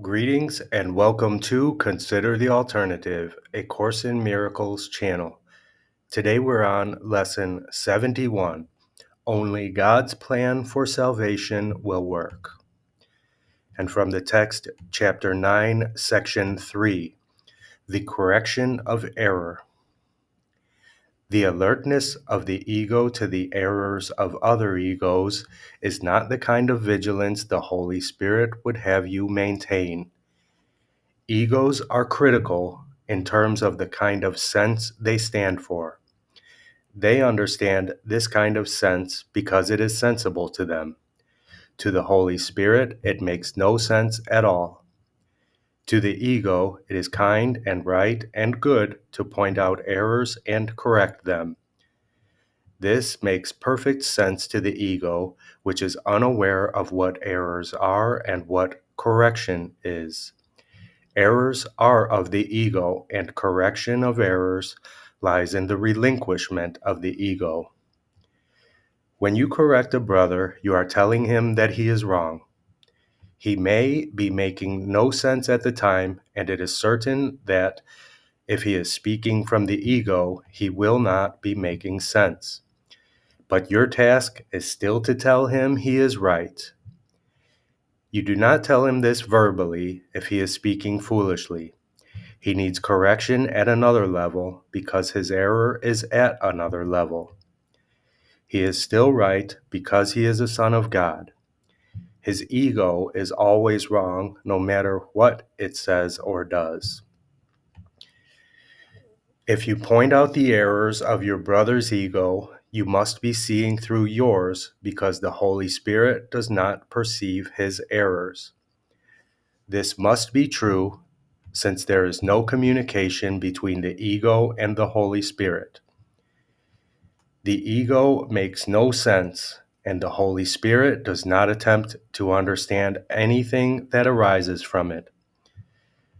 Greetings and welcome to Consider the Alternative, a Course in Miracles channel. Today we're on Lesson 71, Only God's Plan for Salvation Will Work. And from the text, Chapter 9, Section 3, The Correction of Error. The alertness of the ego to the errors of other egos is not the kind of vigilance the Holy Spirit would have you maintain. Egos are critical in terms of the kind of sense they stand for. They understand this kind of sense because it is sensible to them. To the Holy Spirit, it makes no sense at all. To the ego, it is kind and right and good to point out errors and correct them. This makes perfect sense to the ego, which is unaware of what errors are and what correction is. Errors are of the ego, and correction of errors lies in the relinquishment of the ego. When you correct a brother, you are telling him that he is wrong. He may be making no sense at the time, and it is certain that if he is speaking from the ego, he will not be making sense. But your task is still to tell him he is right. You do not tell him this verbally if he is speaking foolishly. He needs correction at another level because his error is at another level. He is still right because he is a son of God. His ego is always wrong no matter what it says or does. If you point out the errors of your brother's ego, you must be seeing through yours because the Holy Spirit does not perceive his errors. This must be true since there is no communication between the ego and the Holy Spirit. The ego makes no sense, and the Holy Spirit does not attempt to understand anything that arises from it.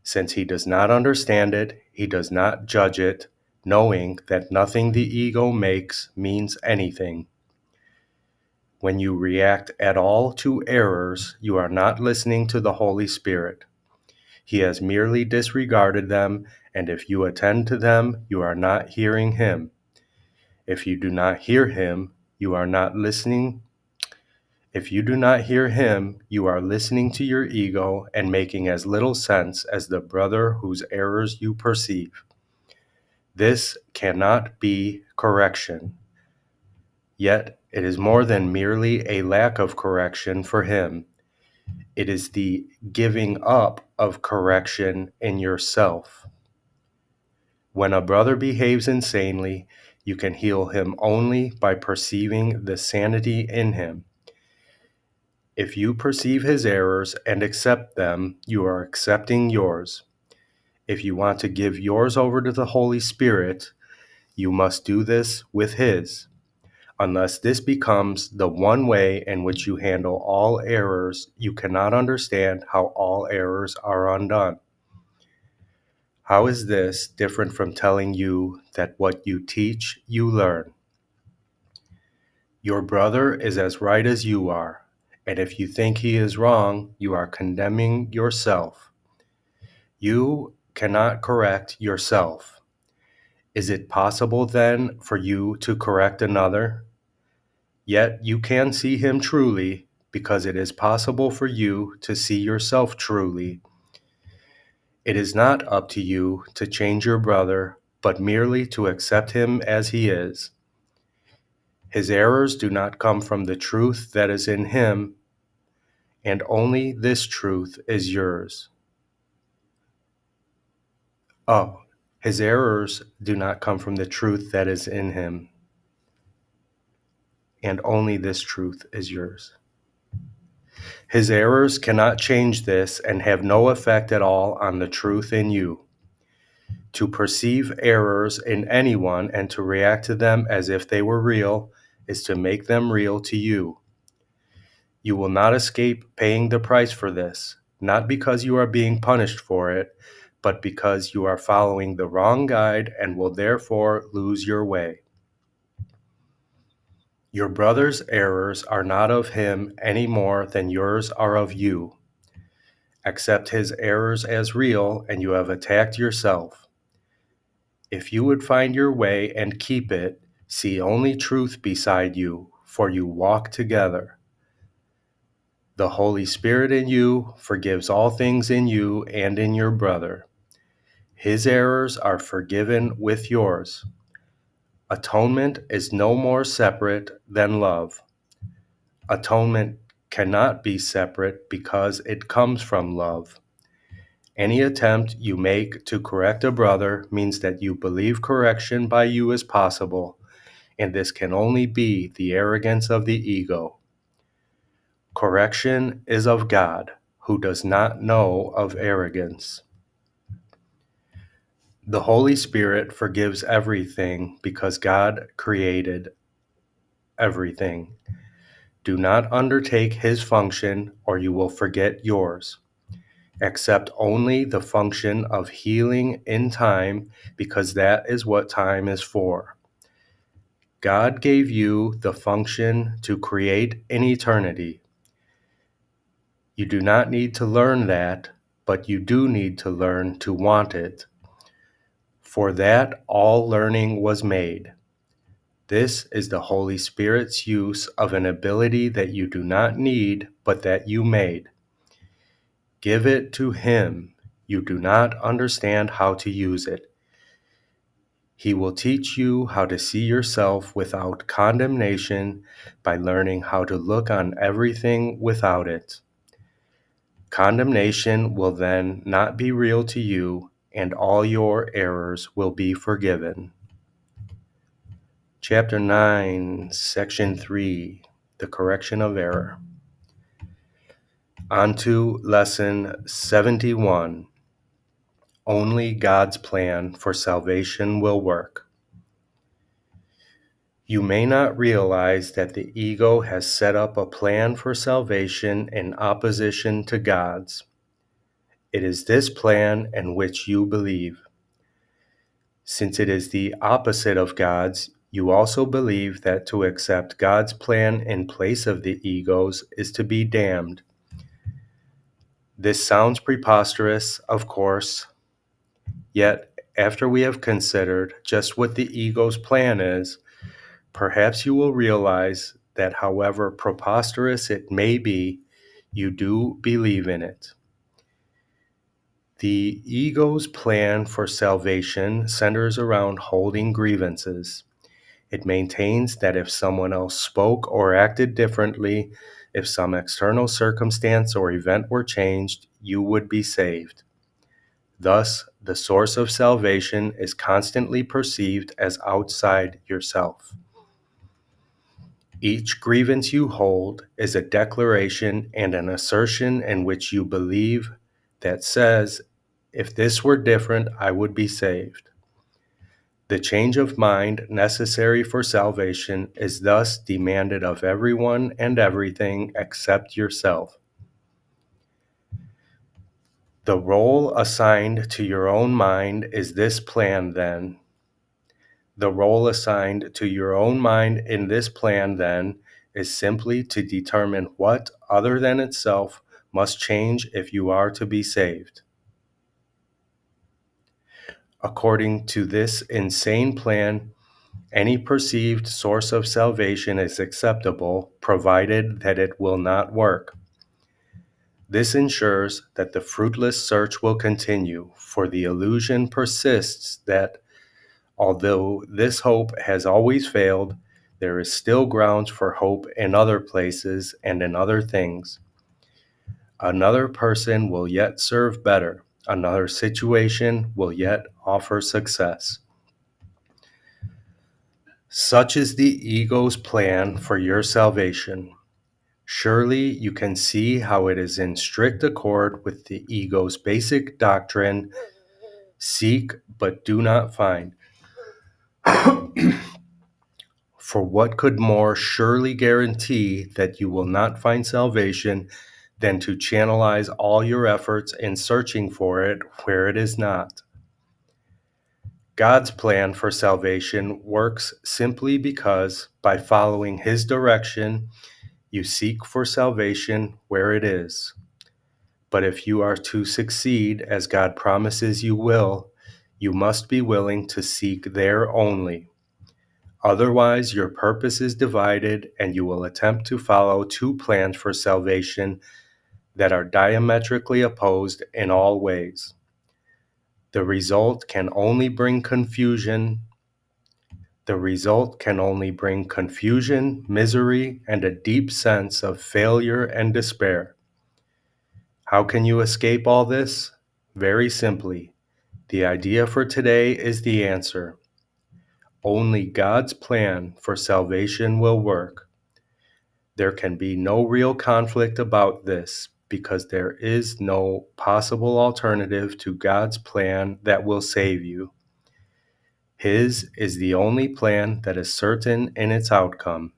Since he does not understand it, he does not judge it, knowing that nothing the ego makes means anything. When you react at all to errors, you are not listening to the Holy Spirit. He has merely disregarded them, and if you attend to them, you are not hearing him. If you do not hear him, you are not listening. If you do not hear him, you are listening to your ego and making as little sense as the brother whose errors you perceive. This cannot be correction. Yet it is more than merely a lack of correction for him. It is the giving up of correction in yourself. When a brother behaves insanely, you can heal him only by perceiving the sanity in him. If you perceive his errors and accept them, you are accepting yours. If you want to give yours over to the Holy Spirit, you must do this with his. Unless this becomes the one way in which you handle all errors, you cannot understand how all errors are undone. How is this different from telling you that what you teach, you learn? Your brother is as right as you are, and if you think he is wrong, you are condemning yourself. You cannot correct yourself. Is it possible then for you to correct another? Yet you can see him truly, because it is possible for you to see yourself truly. It is not up to you to change your brother, but merely to accept him as he is. His errors do not come from the truth that is in him, and only this truth is yours. Oh, his errors do not come from the truth that is in him, and only this truth is yours. His errors cannot change this and have no effect at all on the truth in you. To perceive errors in anyone and to react to them as if they were real is to make them real to you. You will not escape paying the price for this, not because you are being punished for it, but because you are following the wrong guide and will therefore lose your way. Your brother's errors are not of him any more than yours are of you. Accept his errors as real, and you have attacked yourself. If you would find your way and keep it, see only truth beside you, for you walk together. The Holy Spirit in you forgives all things in you and in your brother. His errors are forgiven with yours. Atonement is no more separate than love. Atonement cannot be separate because it comes from love. Any attempt you make to correct a brother means that you believe correction by you is possible, and this can only be the arrogance of the ego. Correction is of God, who does not know of arrogance. The Holy Spirit forgives everything because God created everything. Do not undertake his function, or you will forget yours. Accept only the function of healing in time, because that is what time is for. God gave you the function to create in eternity. You do not need to learn that, but you do need to learn to want it. For that all learning was made. This is the Holy Spirit's use of an ability that you do not need, but that you made. Give it to Him. You do not understand how to use it. He will teach you how to see yourself without condemnation by learning how to look on everything without it. Condemnation will then not be real to you, and all your errors will be forgiven. Chapter 9, Section 3, The Correction of Error. On to Lesson 71. Only God's plan for salvation will work. You may not realize that the ego has set up a plan for salvation in opposition to God's. It is this plan in which you believe. Since it is the opposite of God's, you also believe that to accept God's plan in place of the ego's is to be damned. This sounds preposterous, of course, yet after we have considered just what the ego's plan is, perhaps you will realize that however preposterous it may be, you do believe in it. The ego's plan for salvation centers around holding grievances. It maintains that if someone else spoke or acted differently, if some external circumstance or event were changed, you would be saved. Thus, the source of salvation is constantly perceived as outside yourself. Each grievance you hold is a declaration and an assertion in which you believe that says, if this were different, I would be saved. The change of mind necessary for salvation is thus demanded of everyone and everything except yourself. The role assigned to your own mind is this plan, then. The role assigned to your own mind in this plan, then, is simply to determine what, other than itself, must change if you are to be saved. According to this insane plan, any perceived source of salvation is acceptable, provided that it will not work. This ensures that the fruitless search will continue, for the illusion persists that, although this hope has always failed, there is still grounds for hope in other places and in other things. Another person will yet serve better. Another situation will yet offer success. Such is the ego's plan for your salvation. Surely you can see how it is in strict accord with the ego's basic doctrine: seek but do not find. For what could more surely guarantee that you will not find salvation than to channelize all your efforts in searching for it where it is not? God's plan for salvation works simply because, by following His direction, you seek for salvation where it is. But if you are to succeed as God promises you will, you must be willing to seek there only. Otherwise, your purpose is divided, and you will attempt to follow two plans for salvation that are diametrically opposed in all ways. The result can only bring confusion. Misery, and a deep sense of failure and despair. How can you escape all this? Very simply. The idea for today is the answer. Only God's plan for salvation will work. There can be no real conflict about this because there is no possible alternative to God's plan that will save you. His is the only plan that is certain in its outcome.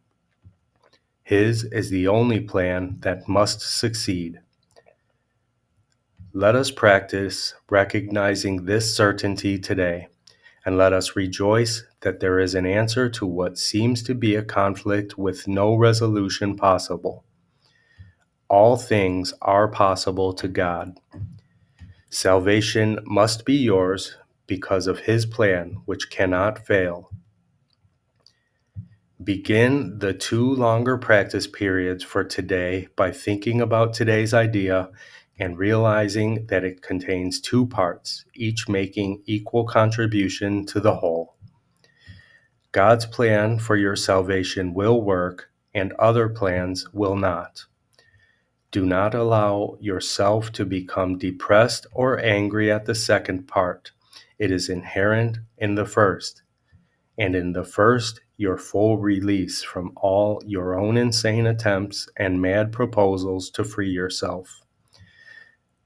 His is the only plan that must succeed. Let us practice recognizing this certainty today, and let us rejoice that there is an answer to what seems to be a conflict with no resolution possible. All things are possible to God. Salvation must be yours because of His plan, which cannot fail. Begin the 2 longer practice periods for today by thinking about today's idea and realizing that it contains 2 parts, each making equal contribution to the whole. God's plan for your salvation will work, and other plans will not. Do not allow yourself to become depressed or angry at the second part. It is inherent in the first. And in the first, your full release from all your own insane attempts and mad proposals to free yourself.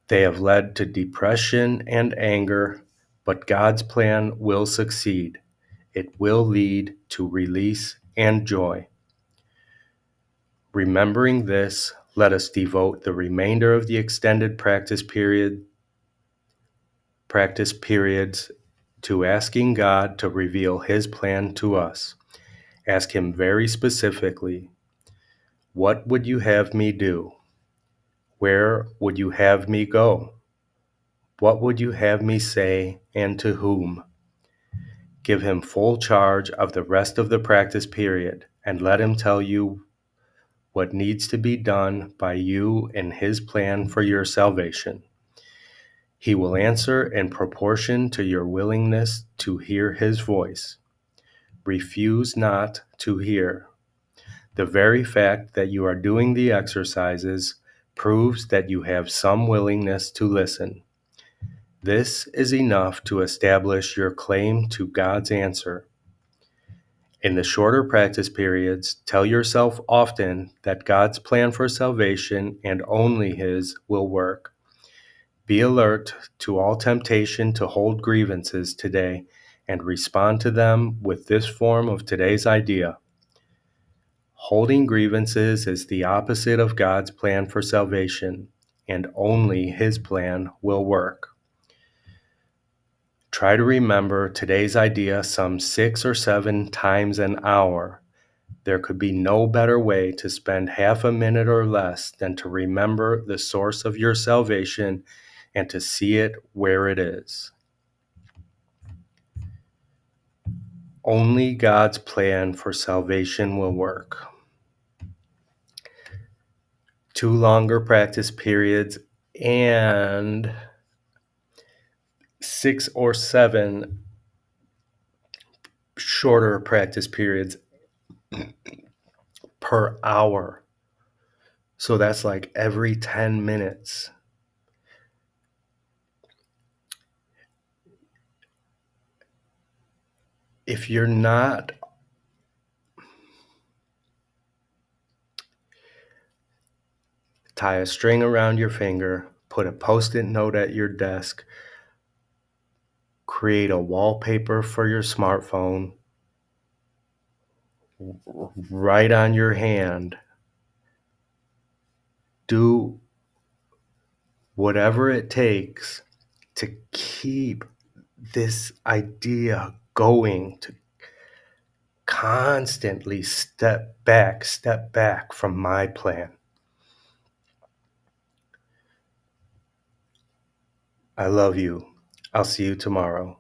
They have led to depression and anger, but God's plan will succeed. It will lead to release and joy. Remembering this, let us devote the remainder of the extended practice periods to asking God to reveal His plan to us. Ask Him very specifically, what would you have me do? Where would you have me go? What would you have me say, and to whom? Give Him full charge of the rest of the practice period, and let Him tell you what needs to be done by you in His plan for your salvation. He will answer in proportion to your willingness to hear His voice. Refuse not to hear. The very fact that you are doing the exercises proves that you have some willingness to listen. This is enough to establish your claim to God's answer. In the shorter practice periods, tell yourself often that God's plan for salvation and only His will work. Be alert to all temptation to hold grievances today and respond to them with this form of today's idea. Holding grievances is the opposite of God's plan for salvation, and only His plan will work. Try to remember today's idea some 6 or 7 times an hour. There could be no better way to spend half a minute or less than to remember the source of your salvation and to see it where it is. Only God's plan for salvation will work. 2 longer practice periods and 6 or 7 shorter practice periods per hour. So that's like every 10 minutes. If you're not, tie a string around your finger, put a post-it note at your desk, create a wallpaper for your smartphone, write on your hand, do whatever it takes to keep this idea going, to constantly step back from my plan. I love you. I'll see you tomorrow.